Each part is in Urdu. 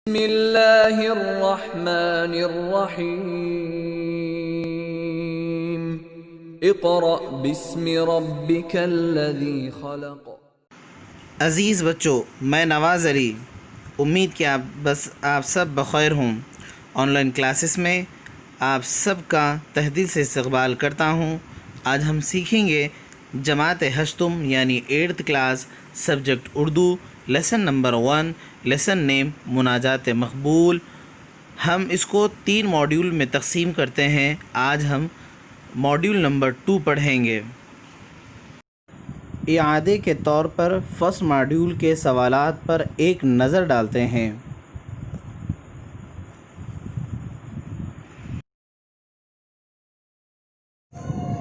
بسم اللہ الرحمن الرحیم اقرأ باسم ربک الذی خلق۔ عزیز بچوں، میں نواز علی، امید کہ آپ سب بخیر ہوں۔ آن لائن کلاسز میں آپ سب کا تہ دل سے استقبال کرتا ہوں۔ آج ہم سیکھیں گے جماعت ہشتم یعنی 8th class, subject Urdu, lesson number 1، lesson name مناجات مقبول۔ ہم اس کو 3 ماڈیول میں تقسیم کرتے ہیں۔ آج ہم ماڈیول نمبر 2 پڑھیں گے۔ اعادے کے طور پر فرسٹ ماڈیول کے سوالات پر ایک نظر ڈالتے ہیں۔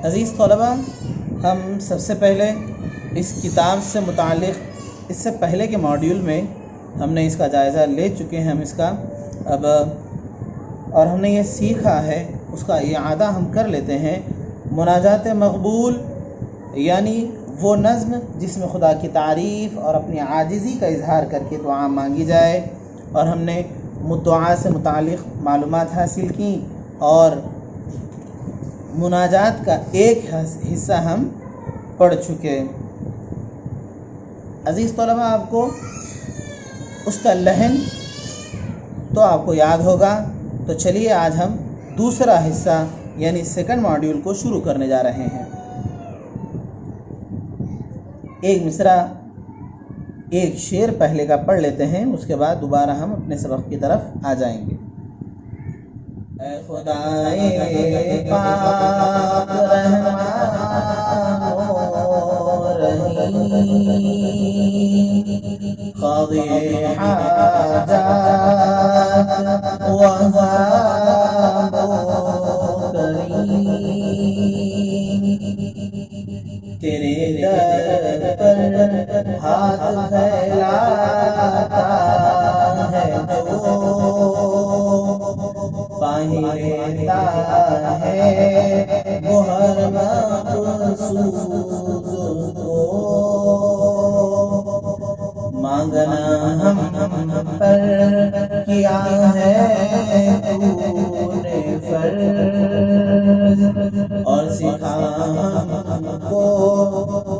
عزیز طلباء، ہم سب سے پہلے اس کتاب سے متعلق اس سے پہلے کے ماڈیول میں ہم نے اس کا جائزہ لے چکے ہیں۔ اور ہم نے یہ سیکھا ہے، اس کا اعادہ ہم کر لیتے ہیں۔ مناجات مقبول یعنی وہ نظم جس میں خدا کی تعریف اور اپنی عاجزی کا اظہار کر کے دعا مانگی جائے، اور ہم نے دعا سے متعلق معلومات حاصل کی، اور مناجات کا ایک حصہ ہم پڑھ چکے۔ عزیز طلباء، آپ کو اس کا لحن تو آپ کو یاد ہوگا، تو چلیے آج ہم دوسرا حصہ یعنی سیکنڈ ماڈیول کو شروع کرنے جا رہے ہیں۔ ایک مصرع، ایک شعر پہلے کا پڑھ لیتے ہیں، اس کے بعد دوبارہ ہم اپنے سبق کی طرف آ جائیں گے۔ اے خدائے پاک رحمان و رحیم، قاضی حاجات وہاب و کریم، تیرے در پر ہاتھ پھیلاتا ہے جو پاہیتا ہے وہ ہر مقصود کو، مانگنا ہم پر کیا ہے تو نے فرض، اور سکھا ہم کو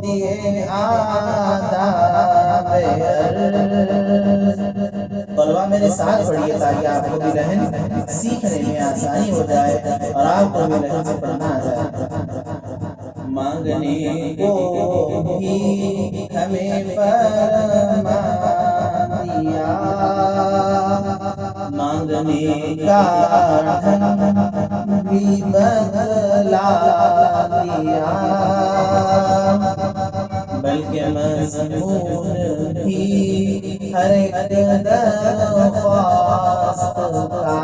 دیے آداب عرض۔ طلبہ میرے ساتھ پڑھیے تاکہ آپ کو بھی لحن سیکھنے میں آسانی ہو جائے اور آپ کو بھی لحن سے پڑھنا آ جائے۔ مانگنے کو بھی ہمیں فرما دیا، مانگنے کا ڈھنگ بھی بدلا دیا، بلکہ مضمون بھی ہر ایک درخواست کا،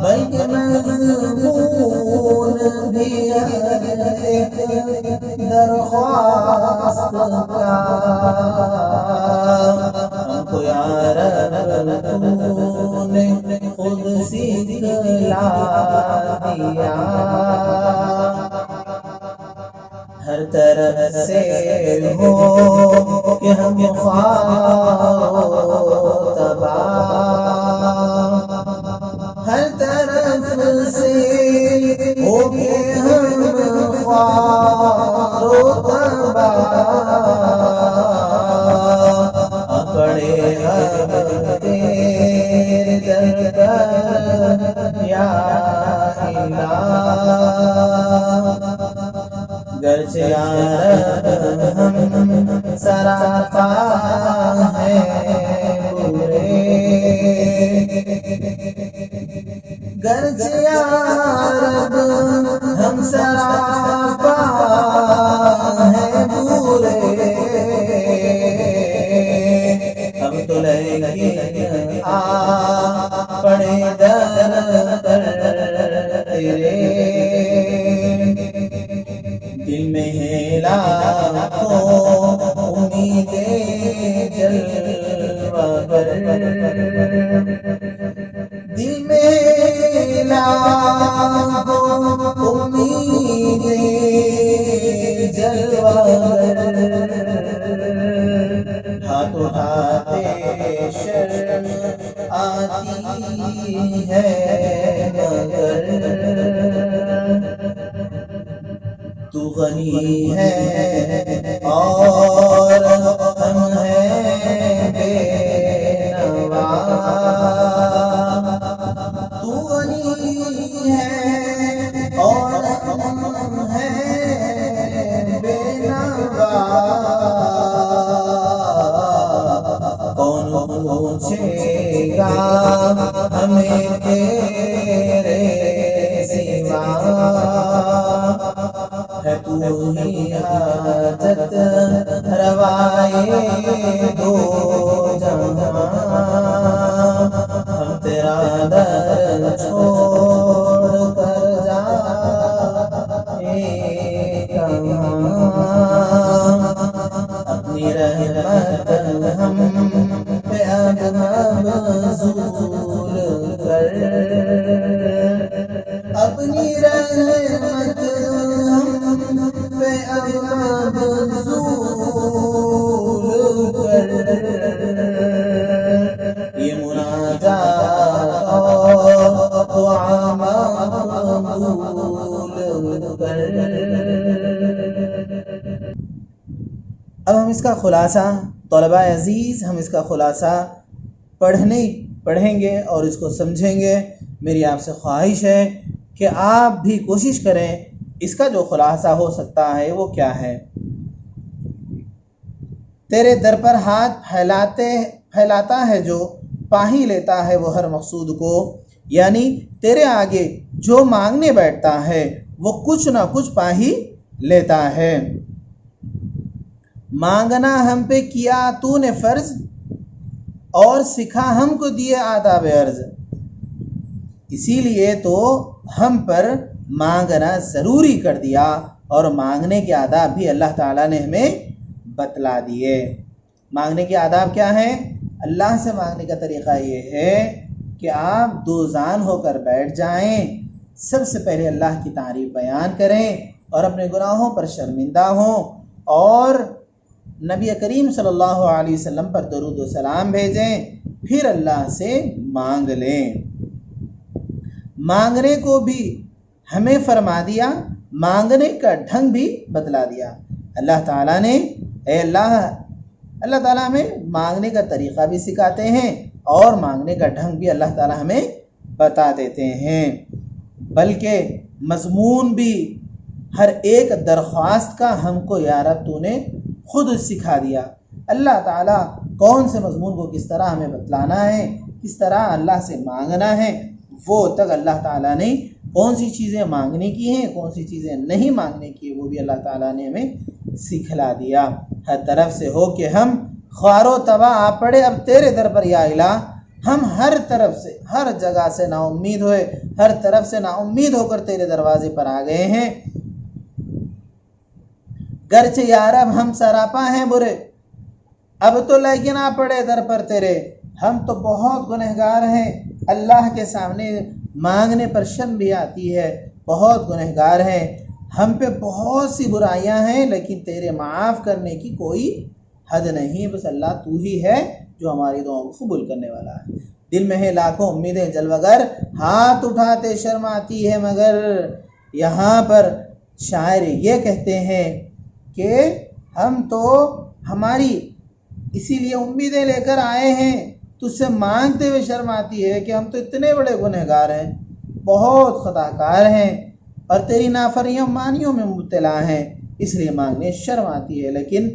بلکہ مضمون بھی ہر ایک درخواست کا، ہم کو یا رب تو نے خود سکھلا دیا، ہر طرف سے ہو کہ ہم خوار و تباہ، ہر طرف سے ہو کہ ہم خوار و تباہ، پڑے اب تیرے در پر یا الہ، گرچہ یا رب ہم سراپا ہیں برے، گرچہ یا رب ہم سراپا ہیں برے، ہم تو لے آ پڑے در پر تیرے، دل میں ہے لاکھوں امیدیں جلوہ گر، دل میں لاکھوں امیدیں جلوہ گر، ہاتھ اٹھاتے شرم آتی ہے مگر تو غنی ہے اور ہم ہیں بے نوا تو غنی ہے اور ہم ہیں بے نوا کون پوچھے گا ہمیں تیرے سوا ہے تو ہی حاجت روائے دو جہاں ہم تیرا در چھوڑ کر جائیں کہاں اپنی رحمت ہم پہ اب مبذول کر اپنی رحمت ہم پہ اب مبذول کر یہ مناجات اور دعا مقبول کر۔ اب ہم اس کا خلاصہ طلباء عزیز ہم اس کا خلاصہ پڑھیں گے اور اس کو سمجھیں گے۔ میری آپ سے خواہش ہے کہ آپ بھی کوشش کریں اس کا جو خلاصہ ہو سکتا ہے وہ کیا ہے۔ تیرے در پر ہاتھ پھیلاتا ہے جو پا ہی لیتا ہے وہ ہر مقصود کو، یعنی تیرے آگے جو مانگنے بیٹھتا ہے وہ کچھ نہ کچھ پا ہی لیتا ہے۔ مانگنا ہم پہ کیا تو نے فرض اور سکھا ہم کو دیے آداب عرض، اسی لیے تو ہم پر مانگنا ضروری کر دیا اور مانگنے کے آداب بھی اللہ تعالیٰ نے ہمیں بتلا دیے۔ مانگنے کے آداب کیا ہیں؟ اللہ سے مانگنے کا طریقہ یہ ہے کہ آپ دو زان ہو کر بیٹھ جائیں، سب سے پہلے اللہ کی تعریف بیان کریں اور اپنے گناہوں پر شرمندہ ہوں اور نبی کریم صلی اللہ علیہ وسلم پر درود و سلام بھیجیں، پھر اللہ سے مانگ لیں۔ مانگنے کو بھی ہمیں فرما دیا، مانگنے کا ڈھنگ بھی بتلا دیا اللہ تعالیٰ نے۔ اللہ تعالیٰ ہمیں مانگنے کا طریقہ بھی سکھاتے ہیں اور مانگنے کا ڈھنگ بھی اللہ تعالیٰ ہمیں بتا دیتے ہیں، بلکہ مضمون بھی ہر ایک درخواست کا ہم کو یا رب تو نے خود سکھا دیا۔ اللہ تعالیٰ کون سے مضمون کو کس طرح ہمیں بتلانا ہے، کس طرح اللہ سے مانگنا ہے، وہ تک اللہ تعالیٰ نے کون سی چیزیں مانگنے کی ہیں، کون سی چیزیں نہیں مانگنے کی، وہ بھی اللہ تعالیٰ نے ہمیں سکھلا دیا۔ ہر طرف سے ہو کہ ہم خوار و تباہ آ پڑے اب تیرے در پر یا الہ، ہم ہر طرف سے ہر جگہ سے نا امید ہوئے، ہر طرف سے نا امید ہو کر تیرے دروازے پر آ گئے ہیں۔ گرچہ یا رب ہم سراپا ہیں برے، اب تو لیکن آ پڑے در پر تیرے، ہم تو بہت گنہگار ہیں، اللہ کے سامنے مانگنے پر شرم بھی آتی ہے، بہت گنہگار ہیں، ہم پہ بہت سی برائیاں ہیں، لیکن تیرے معاف کرنے کی کوئی حد نہیں، بس اللہ تو ہی ہے جو ہماری دعاؤں کو قبول کرنے والا ہے۔ دل میں ہے لاکھوں امیدیں جلوگر، ہاتھ اٹھاتے شرم آتی ہے مگر، یہاں پر شاعر یہ کہتے ہیں کہ ہم تو ہماری اسی لیے امیدیں لے کر آئے ہیں، تجھ سے مانگتے ہوئے شرم آتی ہے کہ ہم تو اتنے بڑے گنہگار ہیں، بہت خطا کار ہیں اور تیری نافرمانیوں میں مبتلا ہیں، اس لیے مانگنے شرم آتی ہے، لیکن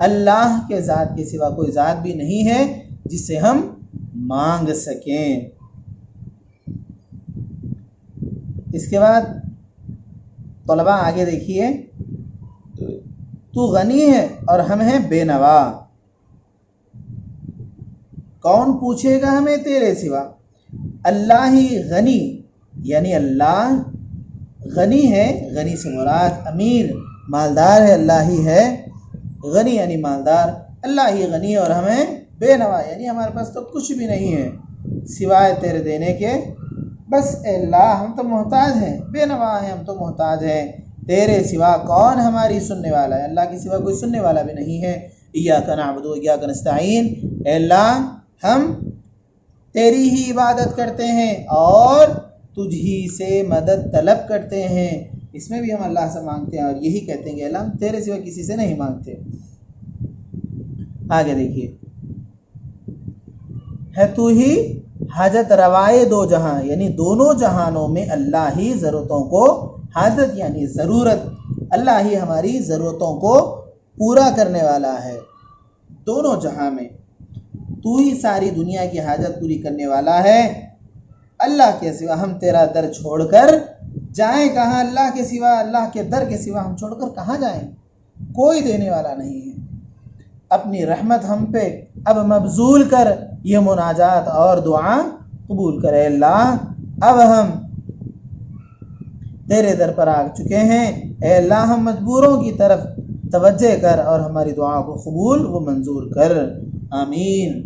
اللہ کے ذات کے سوا کوئی ذات بھی نہیں ہے جس سے ہم مانگ سکیں۔ اس کے بعد طلباء آگے دیکھیے، تو غنی ہے اور ہم ہیں بے نوا، کون پوچھے گا ہمیں تیرے سوا؟ اللہ ہی غنی، یعنی اللہ غنی ہے، غنی سے مراد امیر مالدار ہے، اللہ ہی ہے غنی یعنی مالدار، اللہ ہی غنی اور ہمیں بے نوا، یعنی ہمارے پاس تو کچھ بھی نہیں ہے سوائے تیرے دینے کے، بس اے اللہ ہم تو محتاج ہیں، بے نوا ہیں، ہم تو محتاج ہیں، تیرے سوا کون ہماری سننے والا ہے؟ اللہ کے سوا کوئی سننے والا بھی نہیں ہے۔ ایاک نعبد و ایاک نستعین، اے اللہ ہم تیری ہی عبادت کرتے ہیں اور تجھ ہی سے مدد طلب کرتے ہیں. اس میں بھی ہم اللہ سے مانگتے ہیں اور یہی کہتے ہیں کہ اللہ ہم تیرے سوا کسی سے نہیں مانگتے. آگے دیکھیے، ہے تو ہی حاجت روائے دو جہاں، یعنی دونوں جہانوں میں اللہ ہی ضرورتوں کو، حاجت یعنی ضرورت، اللہ ہی ہماری ضرورتوں کو پورا کرنے والا ہے دونوں جہاں میں. تو ہی ساری دنیا کی حاجت پوری کرنے والا ہے. اللہ کے سوا ہم تیرا در چھوڑ کر جائیں کہاں؟ اللہ کے سوا، اللہ کے در کے سوا ہم چھوڑ کر کہاں جائیں؟ کوئی دینے والا نہیں ہے. اپنی رحمت ہم پہ اب مبذول کر، یہ مناجات اور دعا قبول کرے. اللہ اب ہم تیرے در پر آ چکے ہیں، اے اللہ ہم مجبوروں کی طرف توجہ کر اور ہماری دعا کو قبول و منظور کر. آمین.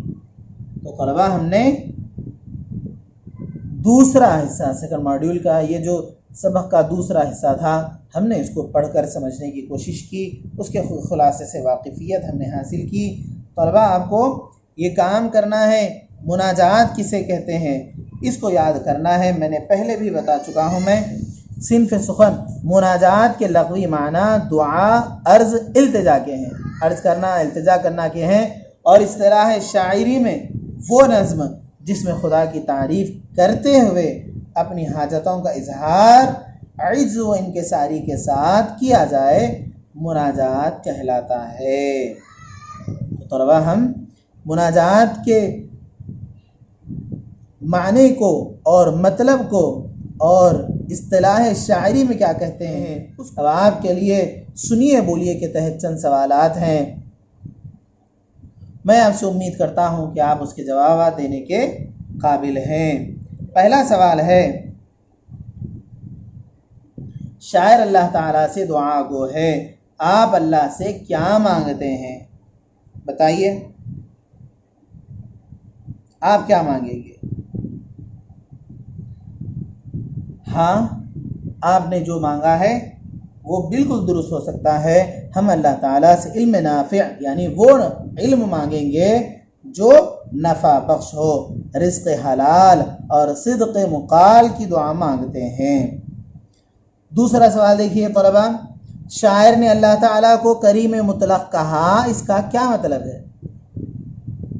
تو طلبہ، ہم نے دوسرا حصہ سیکنڈ ماڈیول کا، یہ جو سبق کا دوسرا حصہ تھا، ہم نے اس کو پڑھ کر سمجھنے کی کوشش کی، اس کے خلاصے سے واقفیت ہم نے حاصل کی. طلبہ، آپ کو یہ کام کرنا ہے. مناجات کسے کہتے ہیں اس کو یاد کرنا ہے. میں نے پہلے بھی بتا چکا ہوں. میں صنف سخن مناجات کے لغوی معنی دعا، عرض، التجا کے ہیں. عرض کرنا، التجا کرنا کے ہیں. اور اصطلاح شاعری میں وہ نظم جس میں خدا کی تعریف کرتے ہوئے اپنی حاجتوں کا اظہار عجز و انکساری کے ساتھ کیا جائے، مناجات کہلاتا ہے. تو طلبہ، ہم مناجات کے معنی کو اور مطلب کو اور اصطلاح شاعری میں کیا کہتے ہیں اب آپ کے لیے سنیے بولیے کے تحت چند سوالات ہیں. میں آپ سے امید کرتا ہوں کہ آپ اس کے جوابات دینے کے قابل ہیں. پہلا سوال ہے، شاعر اللہ تعالیٰ سے دعا گو ہے، آپ اللہ سے کیا مانگتے ہیں؟ بتائیے، آپ کیا مانگیں گے؟ ہاں، آپ نے جو مانگا ہے وہ بالکل درست ہو سکتا ہے. ہم اللہ تعالیٰ سے علم نافع یعنی وہ علم مانگیں گے جو نفع بخش ہو، رزق حلال اور صدق مقال کی دعا مانگتے ہیں. دوسرا سوال دیکھیے طلبہ، شاعر نے اللہ تعالیٰ کو کریم مطلق کہا، اس کا کیا مطلب ہے؟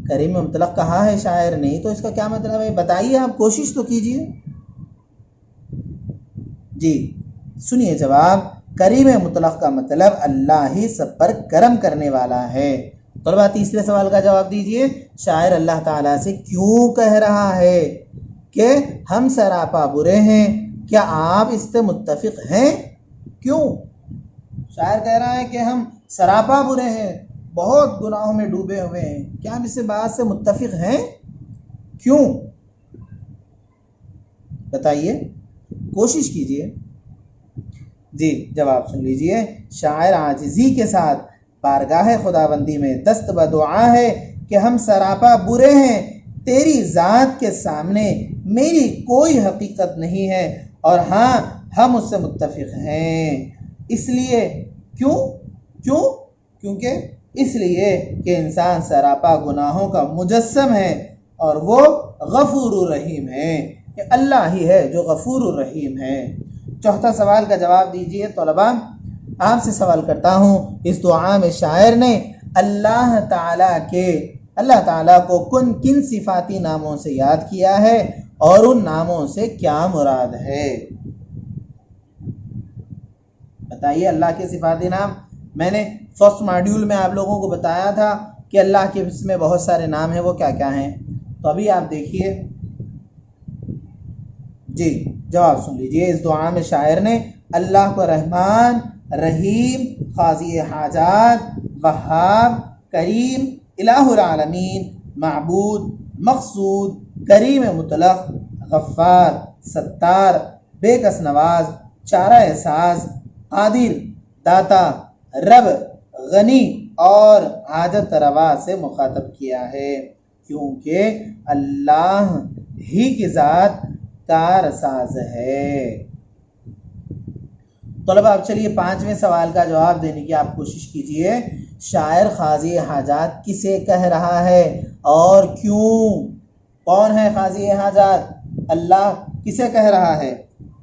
کریم مطلق کہا ہے شاعر نے، تو اس کا کیا مطلب ہے؟ بتائیے، آپ کوشش تو کیجیے. جی سنیے جواب. کریم مطلق کا مطلب اللہ ہی سب پر کرم کرنے والا ہے. طلبہ، تیسرے سوال کا جواب دیجئے. شاعر اللہ تعالیٰ سے کیوں کہہ رہا ہے کہ ہم سراپا برے ہیں؟ کیا آپ اس سے متفق ہیں؟ کیوں شاعر کہہ رہا ہے کہ ہم سراپا برے ہیں، بہت گناہوں میں ڈوبے ہوئے ہیں؟ کیا ہم اس بات سے متفق ہیں؟ کیوں؟ بتائیے، کوشش کیجئے. جی جواب سن لیجئے. شاعر عاجزی کے ساتھ بارگاہ خداوندی میں دست بدعا ہے کہ ہم سراپا برے ہیں، تیری ذات کے سامنے میری کوئی حقیقت نہیں ہے، اور ہاں ہم اس سے متفق ہیں. اس لیے کیونکہ اس لیے کہ انسان سراپا گناہوں کا مجسم ہے اور وہ غفور الرحیم ہے. کہ اللہ ہی ہے جو غفور الرحیم ہے. چوتھا سوال کا جواب دیجئے. طلبہ، آپ سے سوال کرتا ہوں، اس دعا میں شاعر نے اللہ تعالیٰ کو کن صفاتی ناموں سے یاد کیا ہے اور ان ناموں سے کیا مراد ہے؟ بتائیے. اللہ کے صفاتی نام میں نے فرسٹ ماڈیول میں آپ لوگوں کو بتایا تھا کہ اللہ کے اس میں بہت سارے نام ہیں. وہ کیا کیا ہیں؟ تو ابھی آپ دیکھیے. جی جواب سن لیجئے. اس دعا میں شاعر نے اللہ کو رحمان، رحیم، قاضی حاجات، وہاب، کریم، الہ العالمین، معبود، مقصود، کریم مطلق، غفار، ستار، بے کس نواز، چارہ احساس، قادر، داتا، رب، غنی اور حاجت روا سے مخاطب کیا ہے، کیونکہ اللہ ہی کی ذات کار ساز ہے. طلبہ، اب چلیے پانچویں سوال کا جواب دینے کی آپ کوشش کیجئے. شاعر قاضی حاجات کسے کہہ رہا ہے اور کیوں؟ کون ہے قاضی حاجات؟ اللہ کسے کہہ رہا ہے؟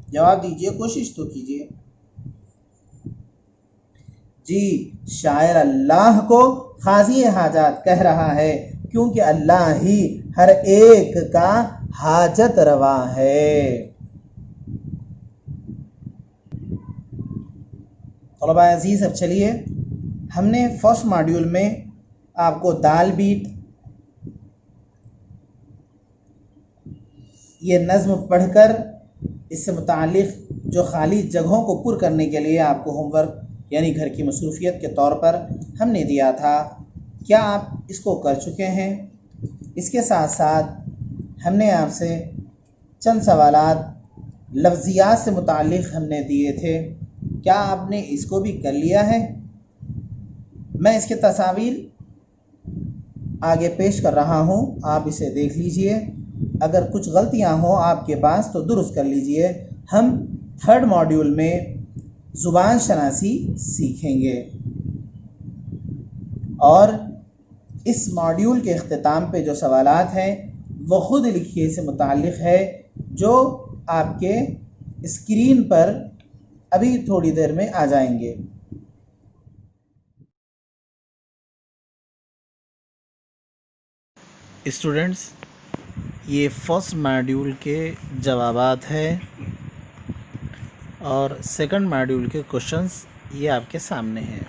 جواب دیجئے، کوشش تو کیجئے۔ جی، شاعر اللہ کو قاضی حاجات کہہ رہا ہے کیونکہ اللہ ہی ہر ایک کا حاجت روا ہے۔ طلباء عزیز، اب چلیے ہم نے فرسٹ ماڈیول میں آپ کو دال بیٹ یہ نظم پڑھ کر اس سے متعلق جو خالی جگہوں کو پر کرنے کے لیے آپ کو ہوم ورک یعنی گھر کی مصروفیت کے طور پر ہم نے دیا تھا، کیا آپ اس کو کر چکے ہیں؟ اس کے ساتھ ساتھ ہم نے آپ سے چند سوالات لفظیات سے متعلق ہم نے دیے تھے، کیا آپ نے اس کو بھی کر لیا ہے؟ میں اس کے تصاویر آگے پیش کر رہا ہوں، آپ اسے دیکھ لیجئے، اگر کچھ غلطیاں ہوں آپ کے پاس تو درست کر لیجئے۔ ہم تھرڈ ماڈیول میں زبان شناسی سیکھیں گے اور اس ماڈیول کے اختتام پہ جو سوالات ہیں وہ خود لکھیے سے متعلق ہے، جو آپ کے اسکرین پر ابھی تھوڑی دیر میں آ جائیں گے۔ اسٹوڈنٹس، یہ فرسٹ ماڈیول کے جوابات ہے اور سیکنڈ ماڈیول کے کوشچنز یہ آپ کے سامنے ہیں۔